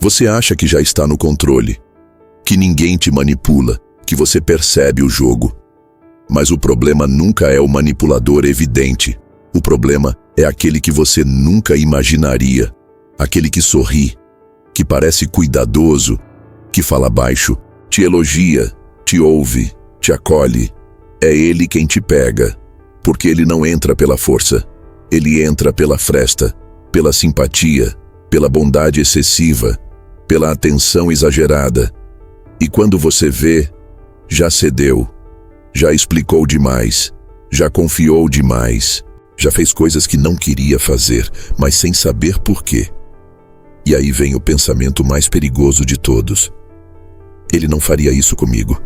Você acha que já está no controle, que ninguém te manipula, que você percebe o jogo. Mas o problema nunca é o manipulador evidente. O problema é aquele que você nunca imaginaria, aquele que sorri, que parece cuidadoso, que fala baixo, te elogia, te ouve, te acolhe. É ele quem te pega, porque ele não entra pela força, ele entra pela fresta, pela simpatia, pela bondade excessiva, pela atenção exagerada. E quando você vê, já cedeu, já explicou demais, já confiou demais, já fez coisas que não queria fazer, mas sem saber por quê. E aí vem o pensamento mais perigoso de todos. Ele não faria isso comigo.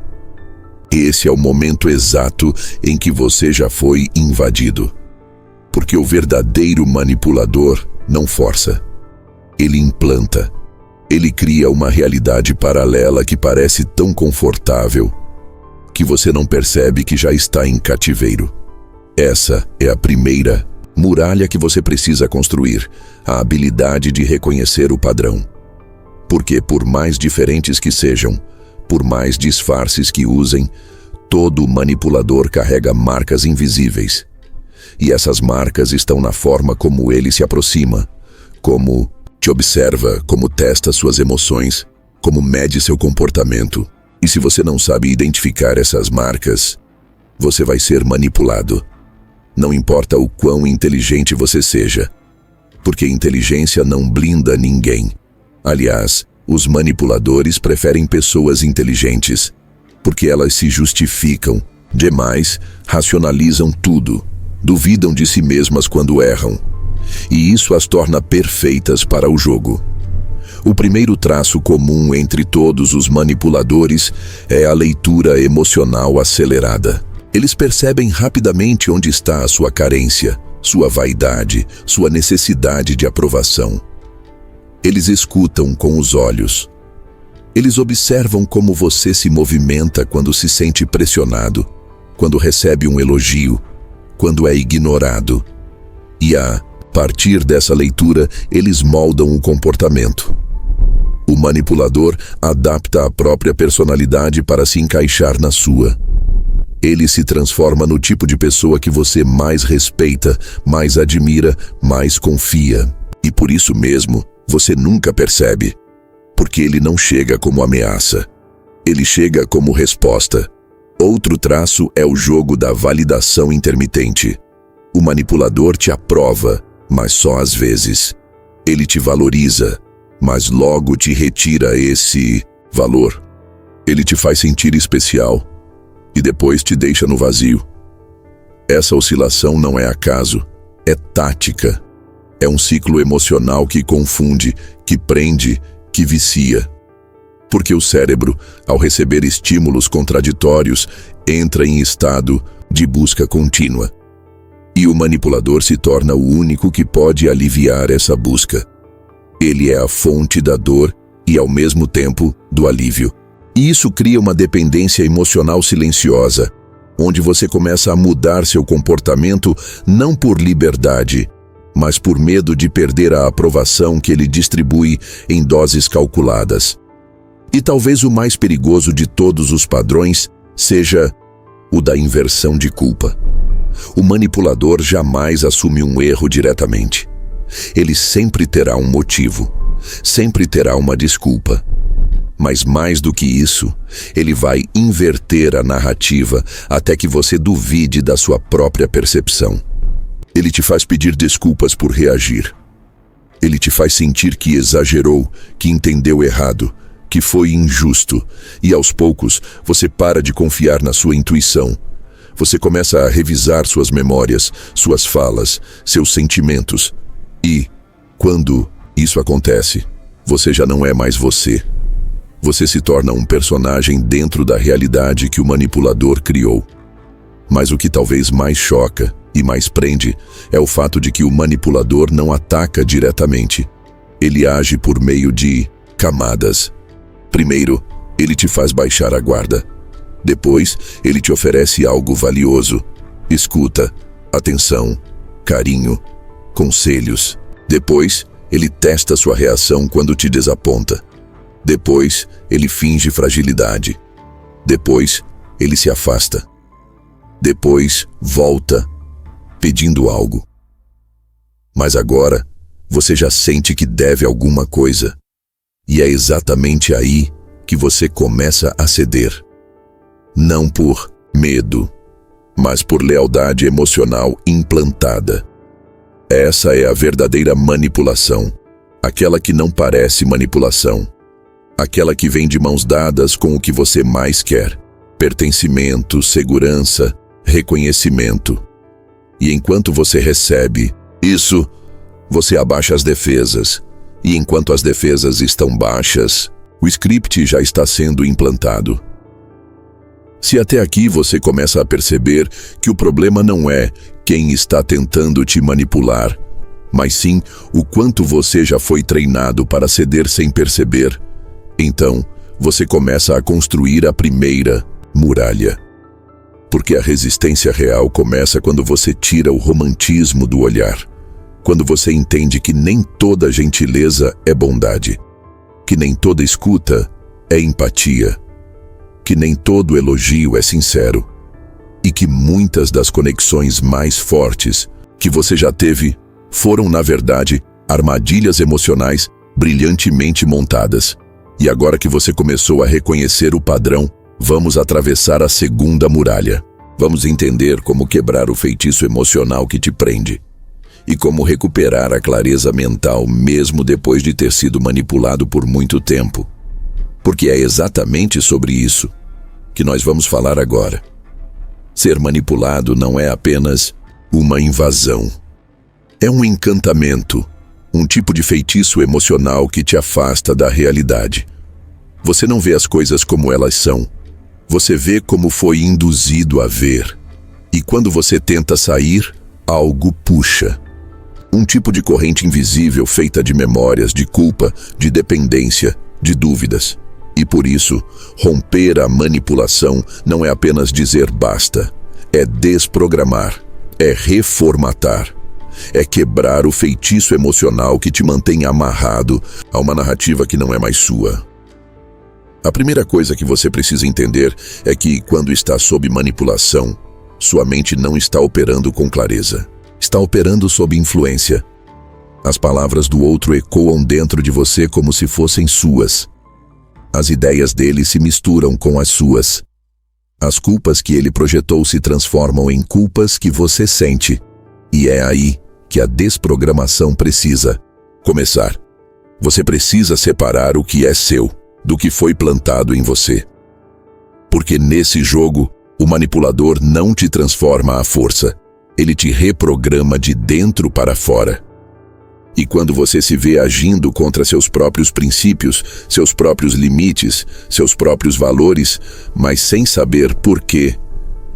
Esse é o momento exato em que você já foi invadido. Porque o verdadeiro manipulador não força. Ele implanta. Ele cria uma realidade paralela que parece tão confortável que você não percebe que já está em cativeiro. Essa é a primeira muralha que você precisa construir, a habilidade de reconhecer o padrão. Porque por mais diferentes que sejam, por mais disfarces que usem, todo manipulador carrega marcas invisíveis. E essas marcas estão na forma como ele se aproxima, como te observa, como testa suas emoções, como mede seu comportamento. E se você não sabe identificar essas marcas, você vai ser manipulado. Não importa o quão inteligente você seja, porque inteligência não blinda ninguém. Aliás, os manipuladores preferem pessoas inteligentes, porque elas se justificam demais, racionalizam tudo, duvidam de si mesmas quando erram, e isso as torna perfeitas para o jogo. O primeiro traço comum entre todos os manipuladores é a leitura emocional acelerada. Eles percebem rapidamente onde está a sua carência, sua vaidade, sua necessidade de aprovação. Eles escutam com os olhos. Eles observam como você se movimenta quando se sente pressionado, quando recebe um elogio, quando é ignorado. E a partir dessa leitura, eles moldam o comportamento. O manipulador adapta a própria personalidade para se encaixar na sua. Ele se transforma no tipo de pessoa que você mais respeita, mais admira, mais confia. E por isso mesmo, você nunca percebe. Porque ele não chega como ameaça. Ele chega como resposta. Outro traço é o jogo da validação intermitente. O manipulador te aprova, mas só às vezes. Ele te valoriza, mas logo te retira esse valor. Ele te faz sentir especial e depois te deixa no vazio. Essa oscilação não é acaso, é tática. É um ciclo emocional que confunde, que prende, que vicia. Porque o cérebro, ao receber estímulos contraditórios, entra em estado de busca contínua. E o manipulador se torna o único que pode aliviar essa busca. Ele é a fonte da dor e, ao mesmo tempo, do alívio. E isso cria uma dependência emocional silenciosa, onde você começa a mudar seu comportamento não por liberdade, mas por medo de perder a aprovação que ele distribui em doses calculadas. E talvez o mais perigoso de todos os padrões seja o da inversão de culpa. O manipulador jamais assume um erro diretamente. Ele sempre terá um motivo, sempre terá uma desculpa. Mas mais do que isso, ele vai inverter a narrativa até que você duvide da sua própria percepção. Ele te faz pedir desculpas por reagir. Ele te faz sentir que exagerou, que entendeu errado, que foi injusto, e aos poucos você para de confiar na sua intuição. Você começa a revisar suas memórias, suas falas, seus sentimentos. E, quando isso acontece, você já não é mais você. Você se torna um personagem dentro da realidade que o manipulador criou. Mas o que talvez mais choca e mais prende é o fato de que o manipulador não ataca diretamente. Ele age por meio de camadas. Primeiro, ele te faz baixar a guarda. Depois, ele te oferece algo valioso. Escuta, atenção, carinho, conselhos. Depois, ele testa sua reação quando te desaponta. Depois, ele finge fragilidade. Depois, ele se afasta. Depois, volta, pedindo algo. Mas agora, você já sente que deve alguma coisa. E é exatamente aí que você começa a ceder. Não por medo, mas por lealdade emocional implantada. Essa é a verdadeira manipulação, aquela que não parece manipulação, aquela que vem de mãos dadas com o que você mais quer: pertencimento, segurança, reconhecimento. E enquanto você recebe isso, você abaixa as defesas, e enquanto as defesas estão baixas, o script já está sendo implantado. Se até aqui você começa a perceber que o problema não é quem está tentando te manipular, mas sim o quanto você já foi treinado para ceder sem perceber, então você começa a construir a primeira muralha. Porque a resistência real começa quando você tira o romantismo do olhar, quando você entende que nem toda gentileza é bondade, que nem toda escuta é empatia, que nem todo elogio é sincero, e que muitas das conexões mais fortes que você já teve foram, na verdade, armadilhas emocionais brilhantemente montadas. E agora que você começou a reconhecer o padrão, vamos atravessar a segunda muralha. Vamos entender como quebrar o feitiço emocional que te prende e como recuperar a clareza mental mesmo depois de ter sido manipulado por muito tempo. Porque é exatamente sobre isso que nós vamos falar agora. Ser manipulado não é apenas uma invasão. É um encantamento, um tipo de feitiço emocional que te afasta da realidade. Você não vê as coisas como elas são. Você vê como foi induzido a ver. E quando você tenta sair, algo puxa. Um tipo de corrente invisível feita de memórias, de culpa, de dependência, de dúvidas. E por isso, romper a manipulação não é apenas dizer basta. É desprogramar, é reformatar, é quebrar o feitiço emocional que te mantém amarrado a uma narrativa que não é mais sua. A primeira coisa que você precisa entender é que, quando está sob manipulação, sua mente não está operando com clareza. Está operando sob influência. As palavras do outro ecoam dentro de você como se fossem suas. As ideias dele se misturam com as suas. As culpas que ele projetou se transformam em culpas que você sente. E é aí que a desprogramação precisa começar. Você precisa separar o que é seu do que foi plantado em você. Porque nesse jogo, o manipulador não te transforma à força. Ele te reprograma de dentro para fora. E quando você se vê agindo contra seus próprios princípios, seus próprios limites, seus próprios valores, mas sem saber por quê,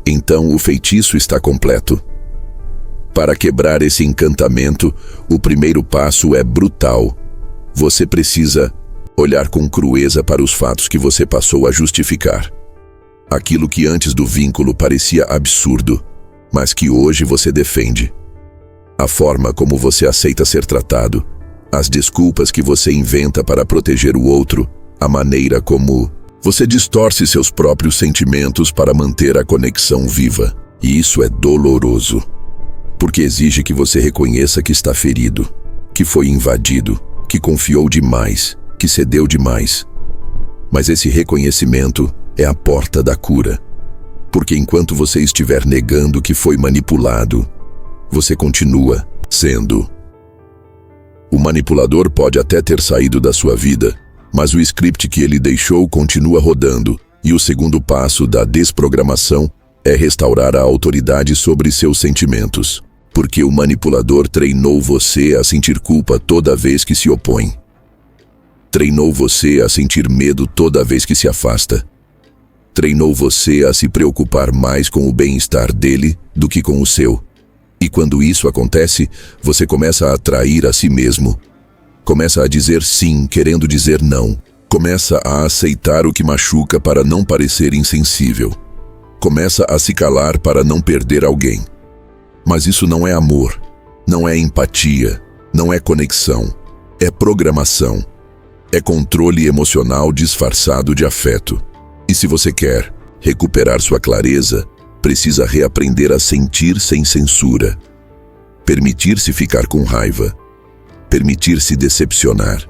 então o feitiço está completo. Para quebrar esse encantamento, o primeiro passo é brutal. Você precisa olhar com crueza para os fatos que você passou a justificar. Aquilo que antes do vínculo parecia absurdo, mas que hoje você defende. A forma como você aceita ser tratado, as desculpas que você inventa para proteger o outro, a maneira como você distorce seus próprios sentimentos para manter a conexão viva. E isso é doloroso, porque exige que você reconheça que está ferido, que foi invadido, que confiou demais, que cedeu demais. Mas esse reconhecimento é a porta da cura. Porque enquanto você estiver negando que foi manipulado, você continua sendo. O manipulador pode até ter saído da sua vida, mas o script que ele deixou continua rodando, e o segundo passo da desprogramação é restaurar a autoridade sobre seus sentimentos. Porque o manipulador treinou você a sentir culpa toda vez que se opõe. Treinou você a sentir medo toda vez que se afasta. Treinou você a se preocupar mais com o bem-estar dele do que com o seu. E quando isso acontece, você começa a atrair a si mesmo. Começa a dizer sim, querendo dizer não. Começa a aceitar o que machuca para não parecer insensível. Começa a se calar para não perder alguém. Mas isso não é amor, não é empatia, não é conexão. é programação. É controle emocional disfarçado de afeto. E se você quer recuperar sua clareza, precisa reaprender a sentir sem censura. Permitir-se ficar com raiva. Permitir-se decepcionar.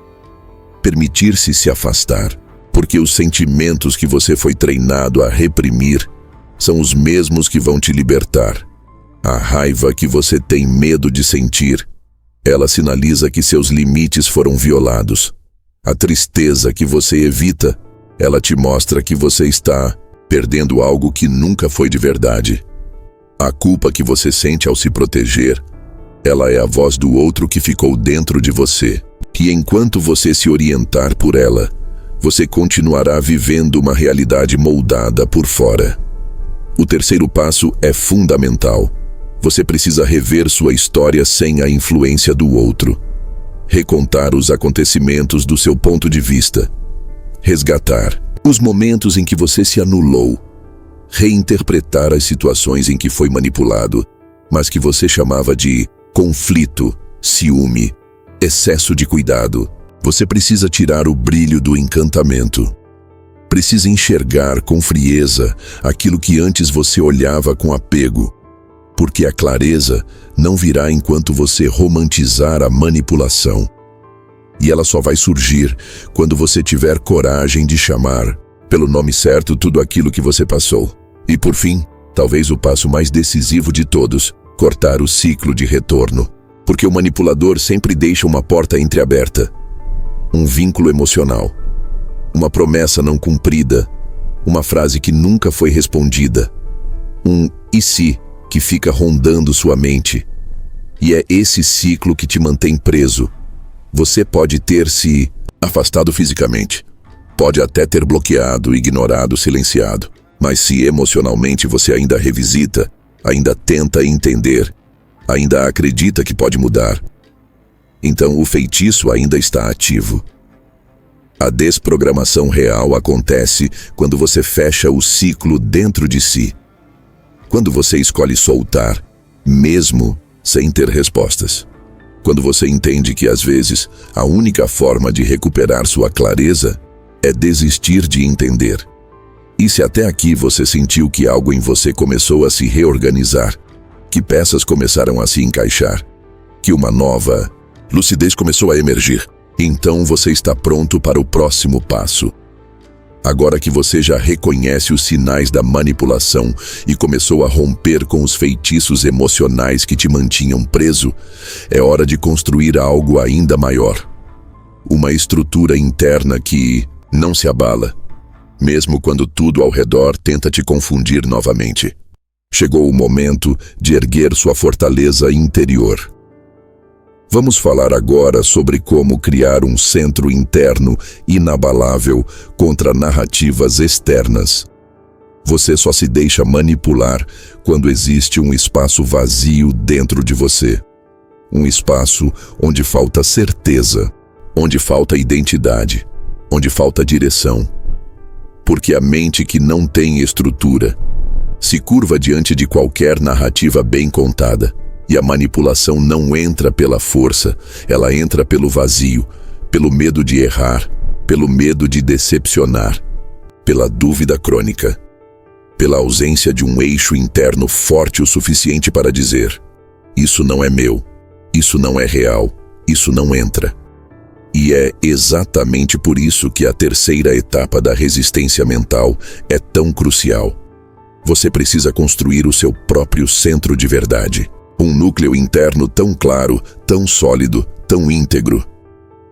Permitir-se se afastar. Porque os sentimentos que você foi treinado a reprimir são os mesmos que vão te libertar. A raiva que você tem medo de sentir, ela sinaliza que seus limites foram violados. A tristeza que você evita, ela te mostra que você está perdendo algo que nunca foi de verdade. A culpa que você sente ao se proteger, ela é a voz do outro que ficou dentro de você. E enquanto você se orientar por ela, você continuará vivendo uma realidade moldada por fora. O terceiro passo é fundamental. Você precisa rever sua história sem a influência do outro. Recontar os acontecimentos do seu ponto de vista. Resgatar os momentos em que você se anulou. Reinterpretar as situações em que foi manipulado, mas que você chamava de conflito, ciúme, excesso de cuidado. Você precisa tirar o brilho do encantamento. Precisa enxergar com frieza aquilo que antes você olhava com apego. Porque a clareza não virá enquanto você romantizar a manipulação. E ela só vai surgir quando você tiver coragem de chamar pelo nome certo tudo aquilo que você passou. E por fim, talvez o passo mais decisivo de todos, cortar o ciclo de retorno. Porque o manipulador sempre deixa uma porta entreaberta. Um vínculo emocional, uma promessa não cumprida, uma frase que nunca foi respondida, um "e se" que fica rondando sua mente. E é esse ciclo que te mantém preso. Você pode ter se afastado fisicamente, pode até ter bloqueado, ignorado, silenciado, mas se emocionalmente você ainda revisita, ainda tenta entender, ainda acredita que pode mudar, então o feitiço ainda está ativo. A desprogramação real acontece quando você fecha o ciclo dentro de si. Quando você escolhe soltar, mesmo sem ter respostas. Quando você entende que às vezes a única forma de recuperar sua clareza é desistir de entender. E se até aqui você sentiu que algo em você começou a se reorganizar, que peças começaram a se encaixar, que uma nova lucidez começou a emergir, então você está pronto para o próximo passo. Agora que você já reconhece os sinais da manipulação e começou a romper com os feitiços emocionais que te mantinham preso, é hora de construir algo ainda maior. Uma estrutura interna que não se abala, mesmo quando tudo ao redor tenta te confundir novamente. Chegou o momento de erguer sua fortaleza interior. Vamos falar agora sobre como criar um centro interno inabalável contra narrativas externas. Você só se deixa manipular quando existe um espaço vazio dentro de você. Um espaço onde falta certeza, onde falta identidade, onde falta direção. Porque a mente que não tem estrutura se curva diante de qualquer narrativa bem contada. E a manipulação não entra pela força, ela entra pelo vazio, pelo medo de errar, pelo medo de decepcionar, pela dúvida crônica, pela ausência de um eixo interno forte o suficiente para dizer: isso não é meu, isso não é real, isso não entra. E é exatamente por isso que a terceira etapa da resistência mental é tão crucial. Você precisa construir o seu próprio centro de verdade. Um núcleo interno tão claro, tão sólido, tão íntegro,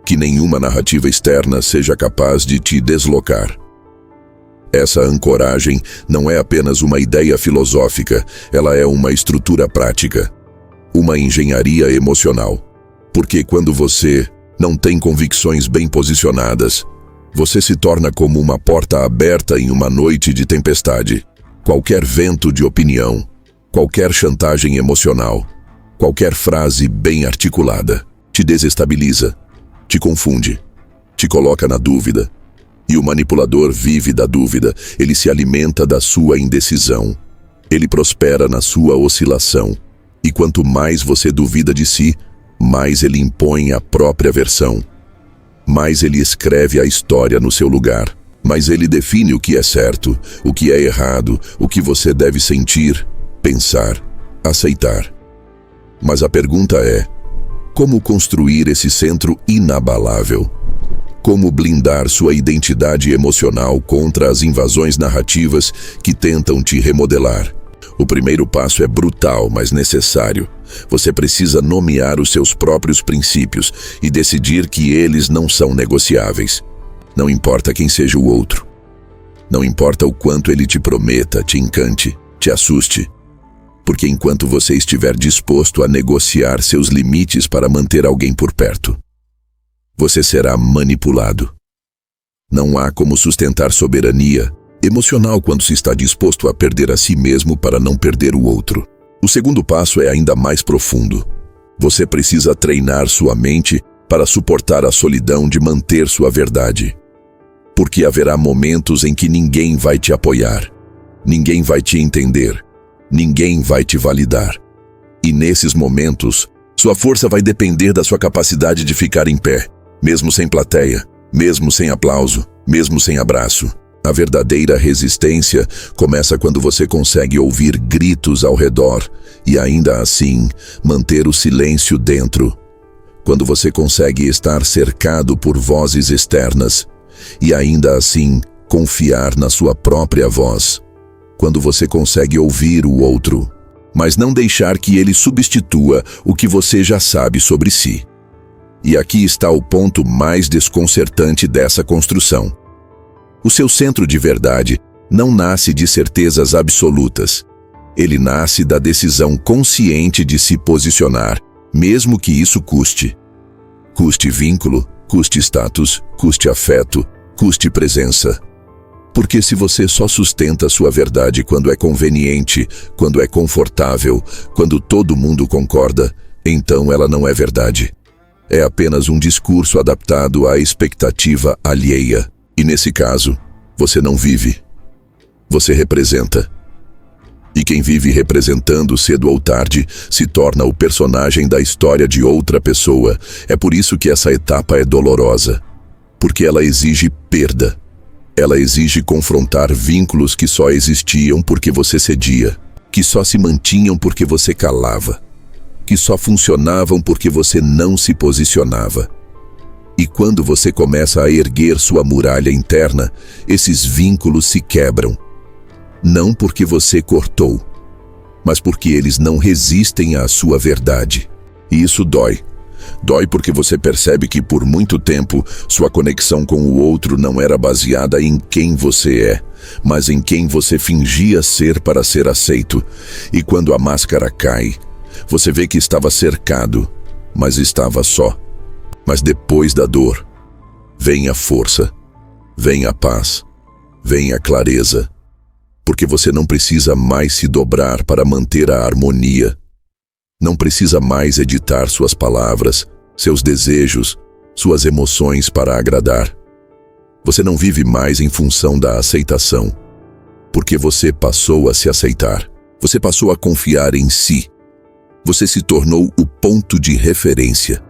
que nenhuma narrativa externa seja capaz de te deslocar. Essa ancoragem não é apenas uma ideia filosófica, ela é uma estrutura prática, uma engenharia emocional. Porque quando você não tem convicções bem posicionadas, você se torna como uma porta aberta em uma noite de tempestade. Qualquer vento de opinião, qualquer chantagem emocional, qualquer frase bem articulada, te desestabiliza, te confunde, te coloca na dúvida. E o manipulador vive da dúvida, ele se alimenta da sua indecisão. Ele prospera na sua oscilação. E quanto mais você duvida de si, mais ele impõe a própria versão. Mais ele escreve a história no seu lugar. Mais ele define o que é certo, o que é errado, o que você deve sentir, pensar, aceitar. Mas a pergunta é: como construir esse centro inabalável? Como blindar sua identidade emocional contra as invasões narrativas que tentam te remodelar? O primeiro passo é brutal, mas necessário. Você precisa nomear os seus próprios princípios e decidir que eles não são negociáveis. Não importa quem seja o outro. Não importa o quanto ele te prometa, te encante, te assuste. Porque enquanto você estiver disposto a negociar seus limites para manter alguém por perto, você será manipulado. Não há como sustentar soberania emocional quando se está disposto a perder a si mesmo para não perder o outro. O segundo passo é ainda mais profundo. Você precisa treinar sua mente para suportar a solidão de manter sua verdade. Porque haverá momentos em que ninguém vai te apoiar, ninguém vai te entender, ninguém vai te validar. E nesses momentos, sua força vai depender da sua capacidade de ficar em pé, mesmo sem plateia, mesmo sem aplauso, mesmo sem abraço. A verdadeira resistência começa quando você consegue ouvir gritos ao redor e ainda assim manter o silêncio dentro. Quando você consegue estar cercado por vozes externas e ainda assim confiar na sua própria voz. Quando você consegue ouvir o outro, mas não deixar que ele substitua o que você já sabe sobre si. E aqui está o ponto mais desconcertante dessa construção. O seu centro de verdade não nasce de certezas absolutas. Ele nasce da decisão consciente de se posicionar, mesmo que isso custe. Custe vínculo, custe status, custe afeto, custe presença. Porque se você só sustenta sua verdade quando é conveniente, quando é confortável, quando todo mundo concorda, então ela não é verdade. É apenas um discurso adaptado à expectativa alheia. E nesse caso, você não vive. Você representa. E quem vive representando cedo ou tarde se torna o personagem da história de outra pessoa. É por isso que essa etapa é dolorosa. Porque ela exige perda. Ela exige confrontar vínculos que só existiam porque você cedia, que só se mantinham porque você calava, que só funcionavam porque você não se posicionava. E quando você começa a erguer sua muralha interna, esses vínculos se quebram. Não porque você cortou, mas porque eles não resistem à sua verdade. E isso dói. Dói porque você percebe que por muito tempo sua conexão com o outro não era baseada em quem você é, mas em quem você fingia ser para ser aceito. E quando a máscara cai, você vê que estava cercado, mas estava só. Mas depois da dor, vem a força, vem a paz, vem a clareza. Porque você não precisa mais se dobrar para manter a harmonia. Não precisa mais editar suas palavras, seus desejos, suas emoções para agradar. Você não vive mais em função da aceitação. Porque você passou a se aceitar. Você passou a confiar em si. Você se tornou o ponto de referência.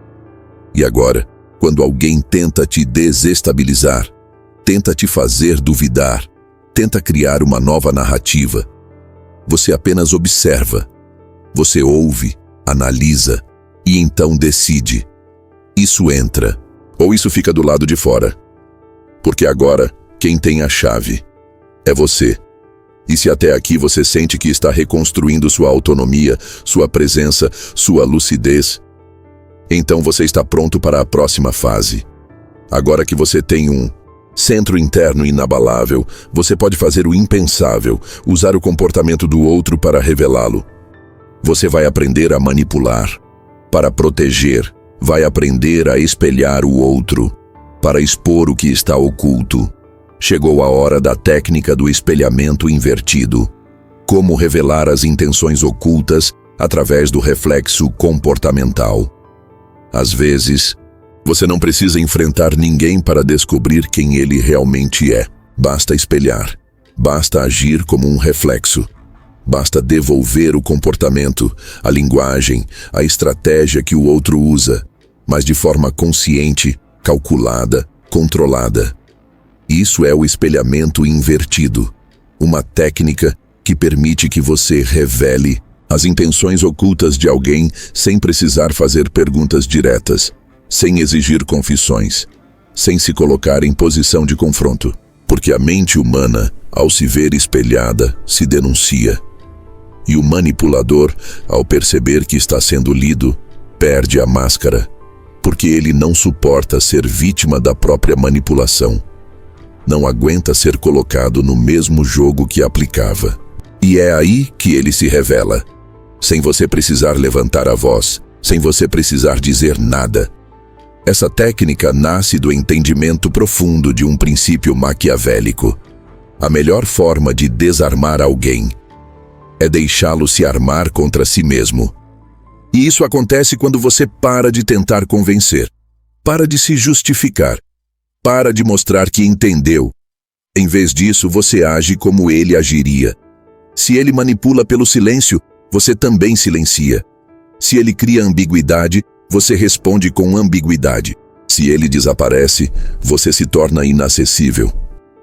E agora, quando alguém tenta te desestabilizar, tenta te fazer duvidar, tenta criar uma nova narrativa, você apenas observa. Você ouve, analisa e então decide. Isso entra ou isso fica do lado de fora. Porque agora, quem tem a chave é você. E se até aqui você sente que está reconstruindo sua autonomia, sua presença, sua lucidez, então você está pronto para a próxima fase. Agora que você tem um centro interno inabalável, você pode fazer o impensável, usar o comportamento do outro para revelá-lo. Você vai aprender a manipular, para proteger, vai aprender a espelhar o outro, para expor o que está oculto. Chegou a hora da técnica do espelhamento invertido. Como revelar as intenções ocultas através do reflexo comportamental. Às vezes, você não precisa enfrentar ninguém para descobrir quem ele realmente é. Basta espelhar. Basta agir como um reflexo. Basta devolver o comportamento, a linguagem, a estratégia que o outro usa, mas de forma consciente, calculada, controlada. Isso é o espelhamento invertido, uma técnica que permite que você revele as intenções ocultas de alguém sem precisar fazer perguntas diretas, sem exigir confissões, sem se colocar em posição de confronto. Porque a mente humana, ao se ver espelhada, se denuncia. E o manipulador, ao perceber que está sendo lido, perde a máscara, porque ele não suporta ser vítima da própria manipulação. Não aguenta ser colocado no mesmo jogo que aplicava. E é aí que ele se revela, sem você precisar levantar a voz, sem você precisar dizer nada. Essa técnica nasce do entendimento profundo de um princípio maquiavélico. A melhor forma de desarmar alguém é deixá-lo se armar contra si mesmo. E isso acontece quando você para de tentar convencer, para de se justificar, para de mostrar que entendeu. Em vez disso, você age como ele agiria. Se ele manipula pelo silêncio, você também silencia. Se ele cria ambiguidade, você responde com ambiguidade. Se ele desaparece, você se torna inacessível.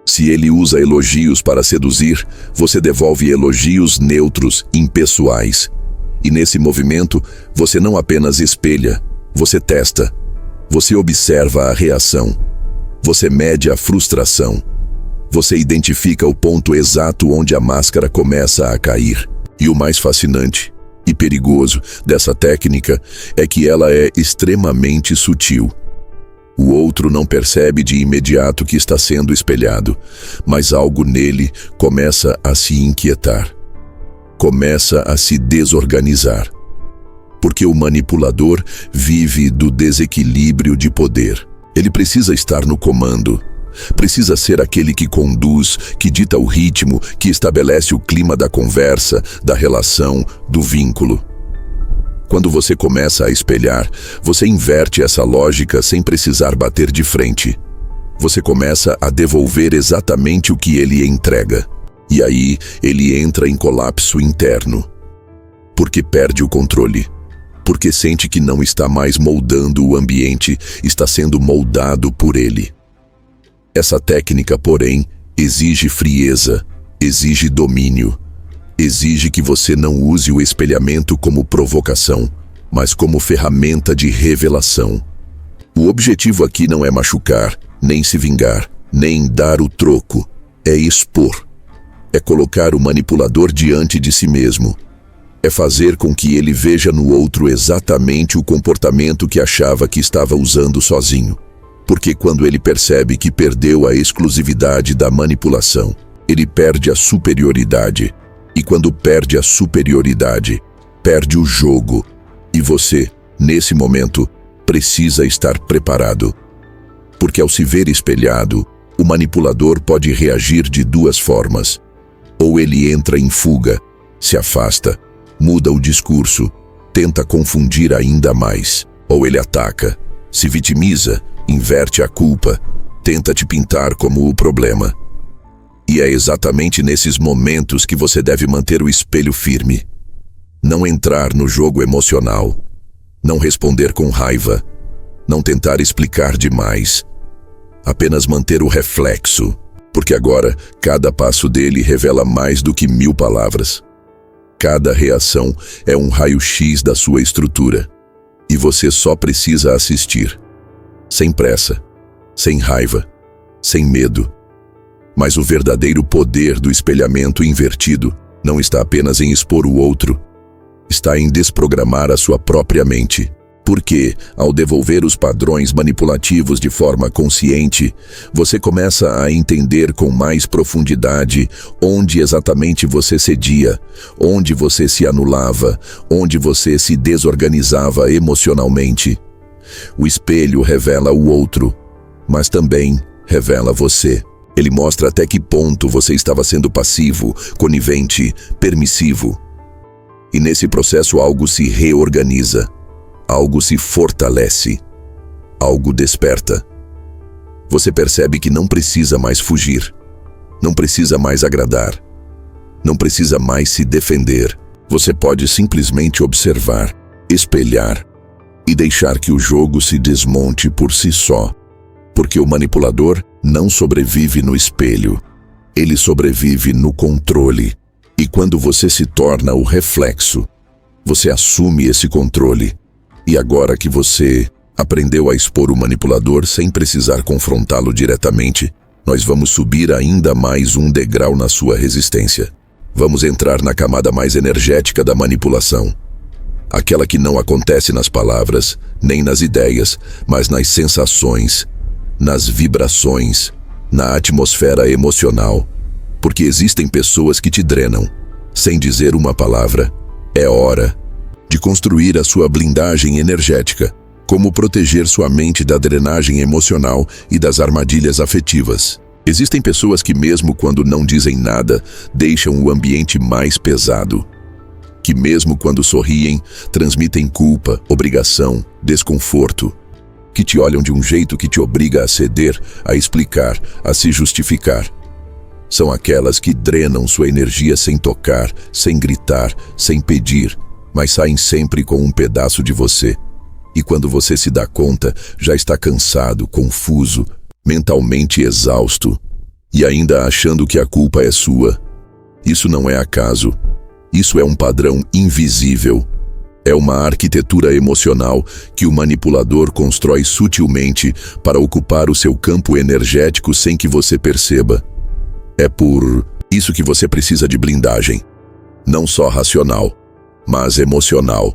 Se ele usa elogios para seduzir, você devolve elogios neutros, impessoais. E nesse movimento, você não apenas espelha, você testa. Você observa a reação. Você mede a frustração. Você identifica o ponto exato onde a máscara começa a cair. E o mais fascinante e perigoso dessa técnica é que ela é extremamente sutil. O outro não percebe de imediato que está sendo espelhado, mas algo nele começa a se inquietar. Começa a se desorganizar. Porque o manipulador vive do desequilíbrio de poder. Ele precisa estar no comando. Precisa ser aquele que conduz, que dita o ritmo, que estabelece o clima da conversa, da relação, do vínculo. Quando você começa a espelhar, você inverte essa lógica sem precisar bater de frente. Você começa a devolver exatamente o que ele entrega. E aí, ele entra em colapso interno. Porque perde o controle. Porque sente que não está mais moldando o ambiente, está sendo moldado por ele. Essa técnica, porém, exige frieza, exige domínio. Exige que você não use o espelhamento como provocação, mas como ferramenta de revelação. O objetivo aqui não é machucar, nem se vingar, nem dar o troco. É expor. É colocar o manipulador diante de si mesmo. É fazer com que ele veja no outro exatamente o comportamento que achava que estava usando sozinho. Porque quando ele percebe que perdeu a exclusividade da manipulação, ele perde a superioridade. E quando perde a superioridade, perde o jogo. E você, nesse momento, precisa estar preparado. Porque ao se ver espelhado, o manipulador pode reagir de duas formas. Ou ele entra em fuga, se afasta, muda o discurso, tenta confundir ainda mais. Ou ele ataca, se vitimiza, inverte a culpa, tenta te pintar como o problema. E é exatamente nesses momentos que você deve manter o espelho firme. Não entrar no jogo emocional. Não responder com raiva. Não tentar explicar demais. Apenas manter o reflexo. Porque agora, cada passo dele revela mais do que 1000 palavras. Cada reação é um raio-x da sua estrutura. E você só precisa assistir. Sem pressa. Sem raiva. Sem medo. Mas o verdadeiro poder do espelhamento invertido não está apenas em expor o outro, está em desprogramar a sua própria mente. Porque, ao devolver os padrões manipulativos de forma consciente, você começa a entender com mais profundidade onde exatamente você cedia, onde você se anulava, onde você se desorganizava emocionalmente. O espelho revela o outro, mas também revela você. Ele mostra até que ponto você estava sendo passivo, conivente, permissivo. E nesse processo algo se reorganiza, algo se fortalece, algo desperta. Você percebe que não precisa mais fugir, não precisa mais agradar, Não precisa mais se defender. Você pode simplesmente observar, espelhar e deixar que o jogo se desmonte por si só. Porque o manipulador não sobrevive no espelho. Ele sobrevive no controle. E quando você se torna o reflexo, você assume esse controle. E agora que você aprendeu a expor o manipulador sem precisar confrontá-lo diretamente, nós vamos subir ainda mais um degrau na sua resistência. Vamos entrar na camada mais energética da manipulação. Aquela que não acontece nas palavras, nem nas ideias, mas nas sensações, nas vibrações, na atmosfera emocional. Porque existem pessoas que te drenam, sem dizer uma palavra. É hora de construir a sua blindagem energética. Como proteger sua mente da drenagem emocional e das armadilhas afetivas. Existem pessoas que, mesmo quando não dizem nada, deixam o ambiente mais pesado. Que, mesmo quando sorriem, transmitem culpa, obrigação, desconforto. Que te olham de um jeito que te obriga a ceder, a explicar, a se justificar. São aquelas que drenam sua energia sem tocar, sem gritar, sem pedir, mas saem sempre com um pedaço de você. E quando você se dá conta, já está cansado, confuso, mentalmente exausto, e ainda achando que a culpa é sua. Isso não é acaso. Isso é um padrão invisível. É uma arquitetura emocional que o manipulador constrói sutilmente para ocupar o seu campo energético sem que você perceba. É por isso que você precisa de blindagem. Não só racional, mas emocional.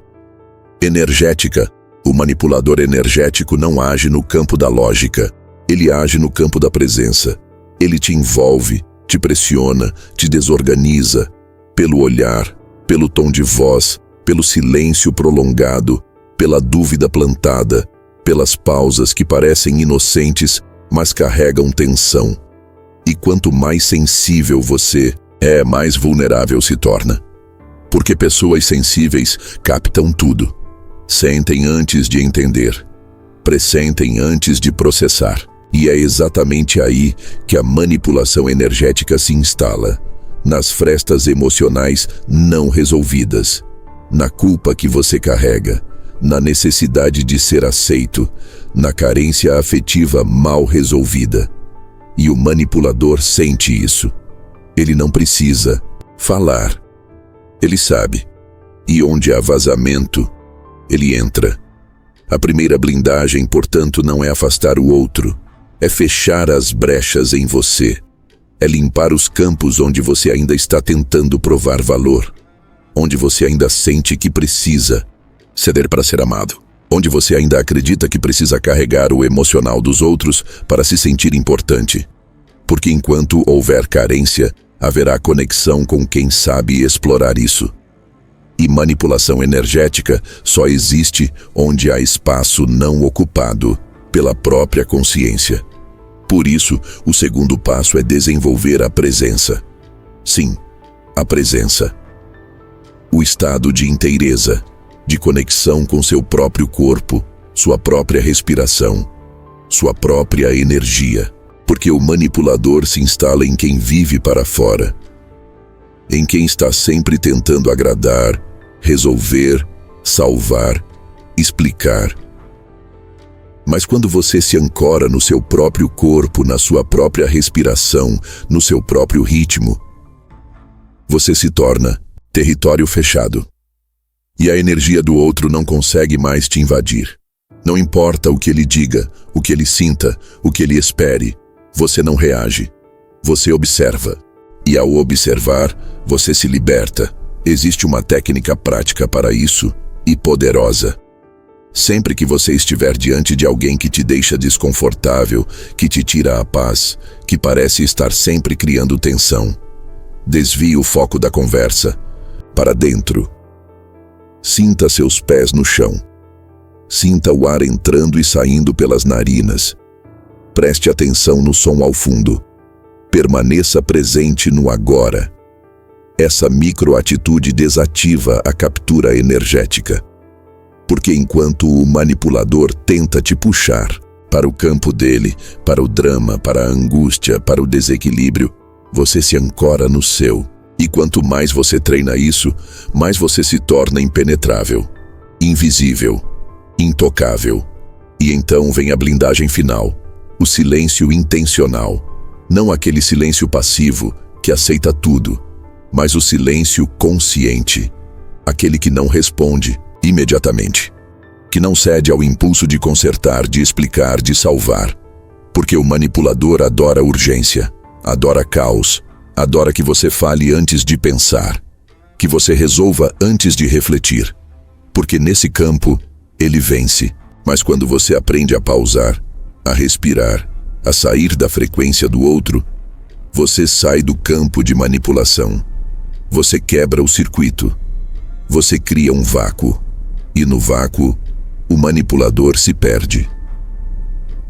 Energética. O manipulador energético não age no campo da lógica. Ele age no campo da presença. Ele te envolve, te pressiona, te desorganiza. Pelo olhar, pelo tom de voz, pelo silêncio prolongado, pela dúvida plantada, pelas pausas que parecem inocentes, mas carregam tensão. E quanto mais sensível você é, mais vulnerável se torna. Porque pessoas sensíveis captam tudo. Sentem antes de entender, pressentem antes de processar. E é exatamente aí que a manipulação energética se instala, nas frestas emocionais não resolvidas, na culpa que você carrega, na necessidade de ser aceito, na carência afetiva mal resolvida. E o manipulador sente isso. Ele não precisa falar. Ele sabe. E onde há vazamento, ele entra. A primeira blindagem, portanto, não é afastar o outro, é fechar as brechas em você. É limpar os campos onde você ainda está tentando provar valor, onde você ainda sente que precisa ceder para ser amado, onde você ainda acredita que precisa carregar o emocional dos outros para se sentir importante. Porque enquanto houver carência, haverá conexão com quem sabe explorar isso. E manipulação energética só existe onde há espaço não ocupado pela própria consciência. Por isso, o segundo passo é desenvolver a presença. Sim, a presença. O estado de inteireza, de conexão com seu próprio corpo, sua própria respiração, sua própria energia. Porque o manipulador se instala em quem vive para fora, em quem está sempre tentando agradar, resolver, salvar, explicar. Mas quando você se ancora no seu próprio corpo, na sua própria respiração, no seu próprio ritmo, você se torna território fechado. E a energia do outro não consegue mais te invadir. Não importa o que ele diga, o que ele sinta, o que ele espere, você não reage. Você observa. E ao observar, você se liberta. Existe uma técnica prática para isso, e poderosa. Sempre que você estiver diante de alguém que te deixa desconfortável, que te tira a paz, que parece estar sempre criando tensão, desvie o foco da conversa para dentro. Sinta seus pés no chão. Sinta o ar entrando e saindo pelas narinas. Preste atenção no som ao fundo. Permaneça presente no agora. Essa microatitude desativa a captura energética. Porque enquanto o manipulador tenta te puxar para o campo dele, para o drama, para a angústia, para o desequilíbrio, você se ancora no seu. E quanto mais você treina isso, mais você se torna impenetrável, invisível, intocável. E então vem a blindagem final, o silêncio intencional. Não aquele silêncio passivo que aceita tudo, mas o silêncio consciente. Aquele que não responde imediatamente, que não cede ao impulso de consertar, de explicar, de salvar. Porque o manipulador adora urgência, adora caos, adora que você fale antes de pensar, que você resolva antes de refletir. Porque nesse campo, ele vence. Mas quando você aprende a pausar, a respirar, a sair da frequência do outro, você sai do campo de manipulação. Você quebra o circuito. Você cria um vácuo. E no vácuo, o manipulador se perde.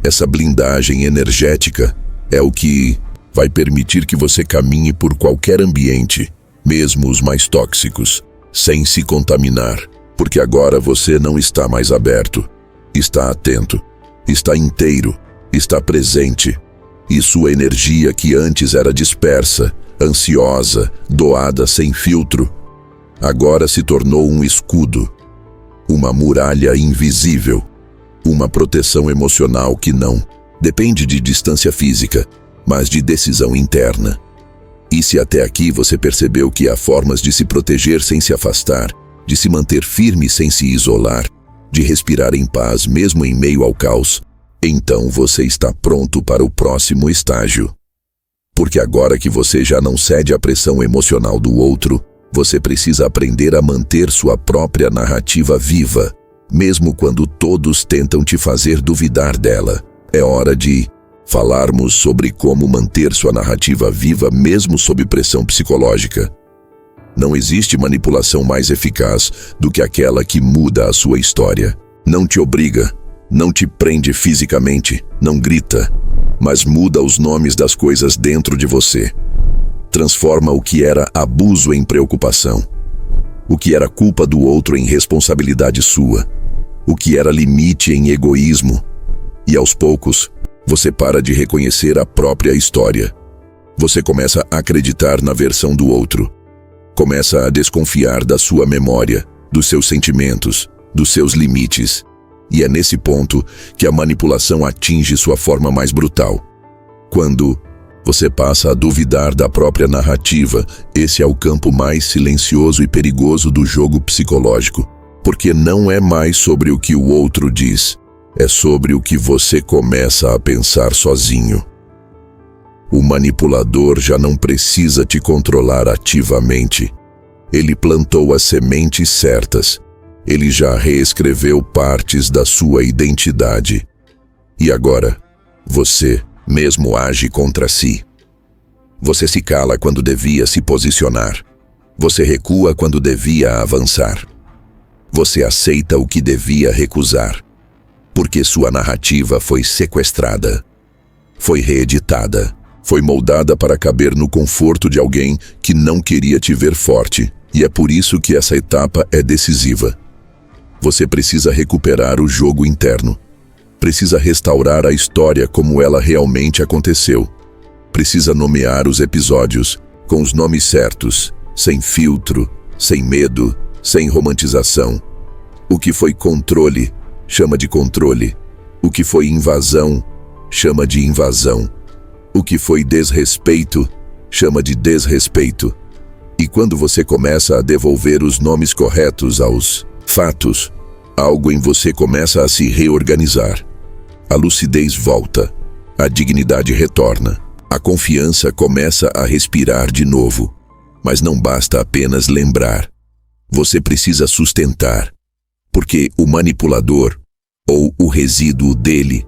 Essa blindagem energética é o que vai permitir que você caminhe por qualquer ambiente, mesmo os mais tóxicos, sem se contaminar. Porque agora você não está mais aberto, está atento, está inteiro, está presente. E sua energia, que antes era dispersa, ansiosa, doada sem filtro, agora se tornou um escudo, uma muralha invisível, uma proteção emocional que não depende de distância física, mas de decisão interna. E se até aqui você percebeu que há formas de se proteger sem se afastar, de se manter firme sem se isolar, de respirar em paz mesmo em meio ao caos, então você está pronto para o próximo estágio. Porque agora que você já não cede à pressão emocional do outro, você precisa aprender a manter sua própria narrativa viva, mesmo quando todos tentam te fazer duvidar dela. É hora de falarmos sobre como manter sua narrativa viva mesmo sob pressão psicológica. Não existe manipulação mais eficaz do que aquela que muda a sua história. Não te obriga, não te prende fisicamente, não grita, mas muda os nomes das coisas dentro de você. Transforma o que era abuso em preocupação, o que era culpa do outro em responsabilidade sua, o que era limite em egoísmo. E aos poucos, você para de reconhecer a própria história. Você começa a acreditar na versão do outro. Começa a desconfiar da sua memória, dos seus sentimentos, dos seus limites. E é nesse ponto que a manipulação atinge sua forma mais brutal. Quando você passa a duvidar da própria narrativa, esse é o campo mais silencioso e perigoso do jogo psicológico. Porque não é mais sobre o que o outro diz, é sobre o que você começa a pensar sozinho. O manipulador já não precisa te controlar ativamente. Ele plantou as sementes certas. Ele já reescreveu partes da sua identidade. E agora, você mesmo age contra si. Você se cala quando devia se posicionar. Você recua quando devia avançar. Você aceita o que devia recusar. Porque sua narrativa foi sequestrada. Foi reeditada. Foi moldada para caber no conforto de alguém que não queria te ver forte. E é por isso que essa etapa é decisiva. Você precisa recuperar o jogo interno. Precisa restaurar a história como ela realmente aconteceu. Precisa nomear os episódios com os nomes certos, sem filtro, sem medo, sem romantização. O que foi controle, chama de controle. O que foi invasão, chama de invasão. O que foi desrespeito, chama de desrespeito. E quando você começa a devolver os nomes corretos aos fatos, algo em você começa a se reorganizar. A lucidez volta, a dignidade retorna, a confiança começa a respirar de novo. Mas não basta apenas lembrar. Você precisa sustentar. Porque o manipulador, ou o resíduo dele,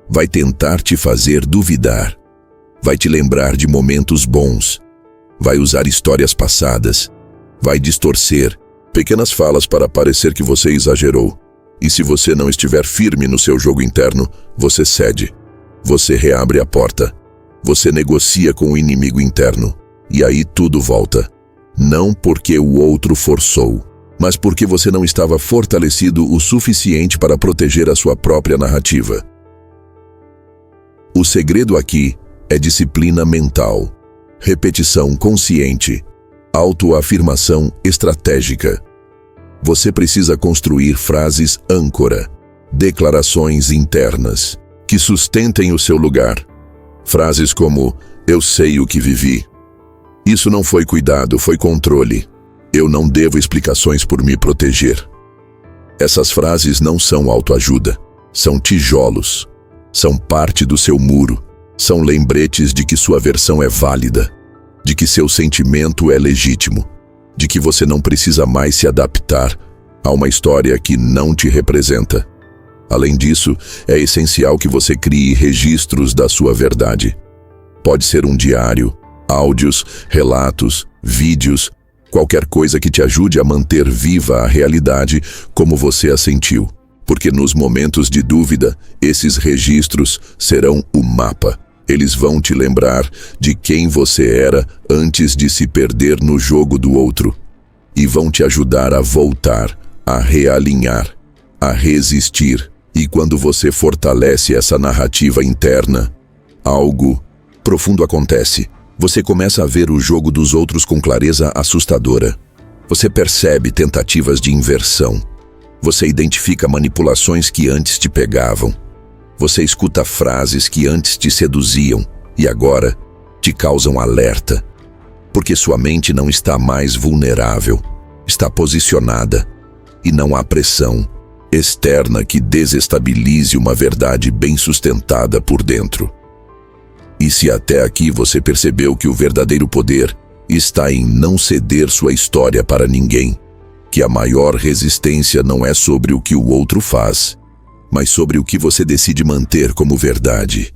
vai tentar te fazer duvidar. Vai te lembrar de momentos bons. Vai usar histórias passadas. Vai distorcer pequenas falas para parecer que você exagerou. E se você não estiver firme no seu jogo interno, você cede. Você reabre a porta. Você negocia com o inimigo interno. E aí tudo volta. Não porque o outro forçou, mas porque você não estava fortalecido o suficiente para proteger a sua própria narrativa. O segredo aqui é disciplina mental, repetição consciente, Autoafirmação estratégica. Você precisa construir frases âncora, declarações internas, que sustentem o seu lugar. Frases como: eu sei o que vivi. Isso não foi cuidado, foi controle. Eu não devo explicações por me proteger. Essas frases não são autoajuda, são tijolos. São parte do seu muro. São lembretes de que sua versão é válida, de que seu sentimento é legítimo, de que você não precisa mais se adaptar a uma história que não te representa. Além disso, é essencial que você crie registros da sua verdade. Pode ser um diário, áudios, relatos, vídeos, qualquer coisa que te ajude a manter viva a realidade como você a sentiu. Porque nos momentos de dúvida, esses registros serão o mapa. Eles vão te lembrar de quem você era antes de se perder no jogo do outro. E vão te ajudar a voltar, a realinhar, a resistir. E quando você fortalece essa narrativa interna, algo profundo acontece. Você começa a ver o jogo dos outros com clareza assustadora. Você percebe tentativas de inversão. Você identifica manipulações que antes te pegavam. Você escuta frases que antes te seduziam e agora te causam alerta. Porque sua mente não está mais vulnerável, está posicionada. E não há pressão externa que desestabilize uma verdade bem sustentada por dentro. E se até aqui você percebeu que o verdadeiro poder está em não ceder sua história para ninguém, que a maior resistência não é sobre o que o outro faz, mas sobre o que você decide manter como verdade,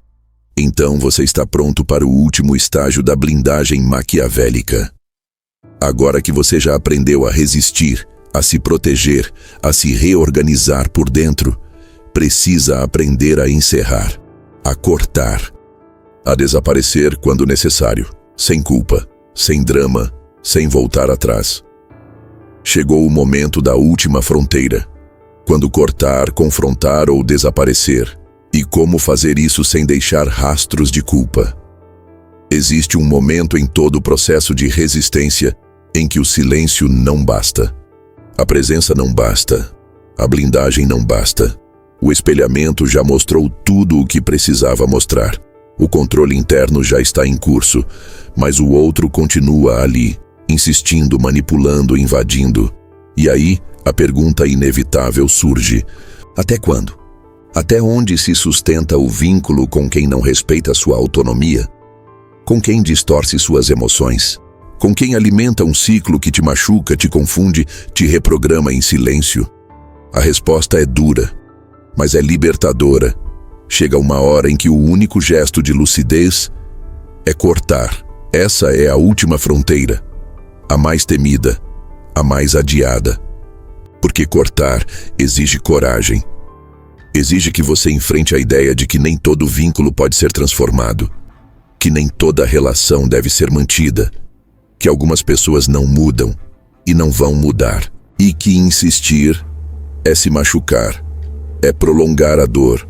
então você está pronto para o último estágio da blindagem maquiavélica. Agora que você já aprendeu a resistir, a se proteger, a se reorganizar por dentro, precisa aprender a encerrar, a cortar, a desaparecer quando necessário, sem culpa, sem drama, sem voltar atrás. Chegou o momento da última fronteira, quando cortar, confrontar ou desaparecer. E como fazer isso sem deixar rastros de culpa? Existe um momento em todo o processo de resistência em que o silêncio não basta. A presença não basta. A blindagem não basta. O espelhamento já mostrou tudo o que precisava mostrar. O controle interno já está em curso, mas o outro continua ali, insistindo, manipulando, invadindo. E aí, a pergunta inevitável surge: até quando? Até onde se sustenta o vínculo com quem não respeita sua autonomia? Com quem distorce suas emoções? Com quem alimenta um ciclo que te machuca, te confunde, te reprograma em silêncio? A resposta é dura, mas é libertadora. Chega uma hora em que o único gesto de lucidez é cortar. Essa é a última fronteira, a mais temida, a mais adiada. Porque cortar exige coragem. Exige que você enfrente a ideia de que nem todo vínculo pode ser transformado, que nem toda relação deve ser mantida, que algumas pessoas não mudam e não vão mudar, e que insistir é se machucar, é prolongar a dor,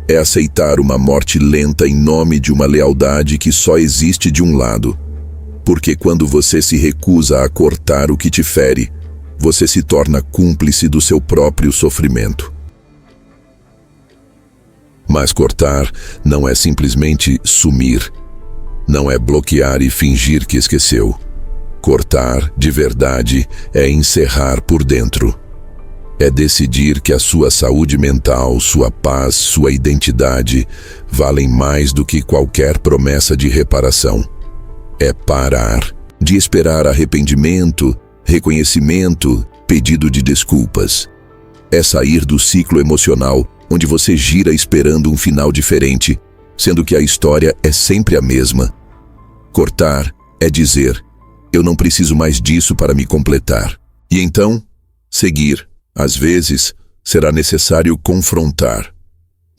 é aceitar uma morte lenta em nome de uma lealdade que só existe de um lado. Porque quando você se recusa a cortar o que te fere, você se torna cúmplice do seu próprio sofrimento. Mas cortar não é simplesmente sumir, não é bloquear e fingir que esqueceu. Cortar, de verdade, é encerrar por dentro. É decidir que a sua saúde mental, sua paz, sua identidade valem mais do que qualquer promessa de reparação. É parar de esperar arrependimento, reconhecimento, pedido de desculpas. É sair do ciclo emocional onde você gira esperando um final diferente, sendo que a história é sempre a mesma. Cortar é dizer: eu não preciso mais disso para me completar. E então, seguir. Às vezes, será necessário confrontar.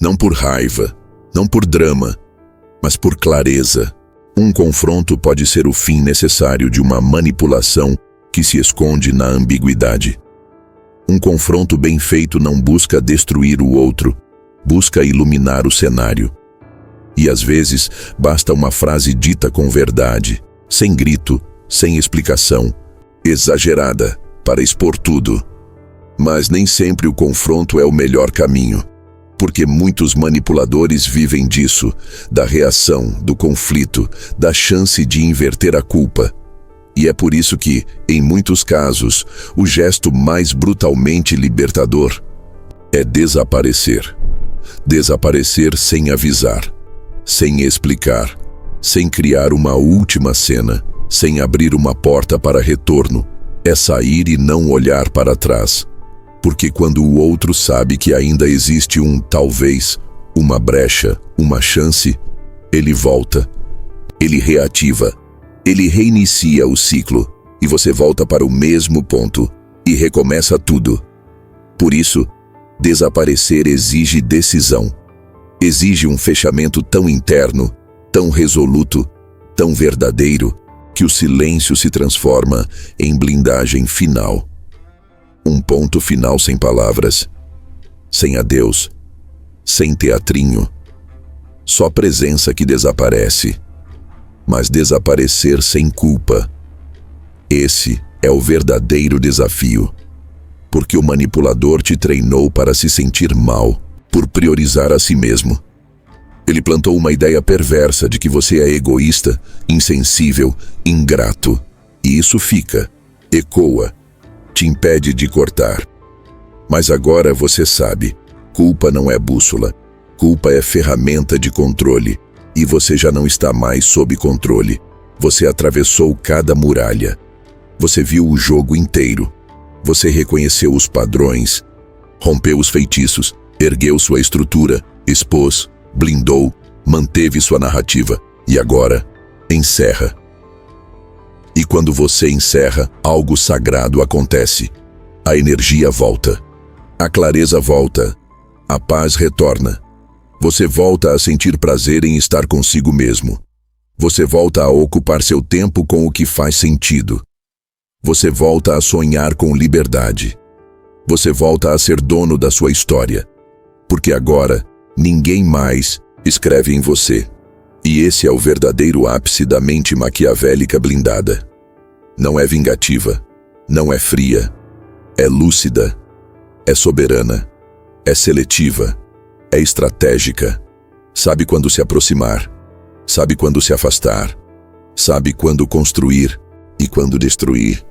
Não por raiva, não por drama, mas por clareza. Um confronto pode ser o fim necessário de uma manipulação que se esconde na ambiguidade. Um confronto bem feito não busca destruir o outro, busca iluminar o cenário. E às vezes, basta uma frase dita com verdade, sem grito, sem explicação, exagerada, para expor tudo. Mas nem sempre o confronto é o melhor caminho, porque muitos manipuladores vivem disso, da reação, do conflito, da chance de inverter a culpa. E é por isso que, em muitos casos, o gesto mais brutalmente libertador é desaparecer. Desaparecer sem avisar, sem explicar, sem criar uma última cena, sem abrir uma porta para retorno. É sair e não olhar para trás. Porque quando o outro sabe que ainda existe um talvez, uma brecha, uma chance, ele volta, ele reativa, ele reinicia o ciclo e você volta para o mesmo ponto e recomeça tudo. Por isso, desaparecer exige decisão. Exige um fechamento tão interno, tão resoluto, tão verdadeiro, que o silêncio se transforma em blindagem final. Um ponto final sem palavras, sem adeus, sem teatrinho. Só presença que desaparece, mas desaparecer sem culpa. Esse é o verdadeiro desafio, porque o manipulador te treinou para se sentir mal, por priorizar a si mesmo. Ele plantou uma ideia perversa de que você é egoísta, insensível, ingrato, e isso fica, ecoa, te impede de cortar. Mas agora você sabe, culpa não é bússola, culpa é ferramenta de controle, e você já não está mais sob controle. Você atravessou cada muralha. Você viu o jogo inteiro. Você reconheceu os padrões, rompeu os feitiços, ergueu sua estrutura, expôs, blindou, manteve sua narrativa, e agora, encerra. E quando você encerra, algo sagrado acontece. A energia volta. A clareza volta. A paz retorna. Você volta a sentir prazer em estar consigo mesmo. Você volta a ocupar seu tempo com o que faz sentido. Você volta a sonhar com liberdade. Você volta a ser dono da sua história. Porque agora, ninguém mais escreve em você. E esse é o verdadeiro ápice da mente maquiavélica blindada. Não é vingativa, não é fria, é lúcida, é soberana, é seletiva, é estratégica. Sabe quando se aproximar, sabe quando se afastar, sabe quando construir e quando destruir.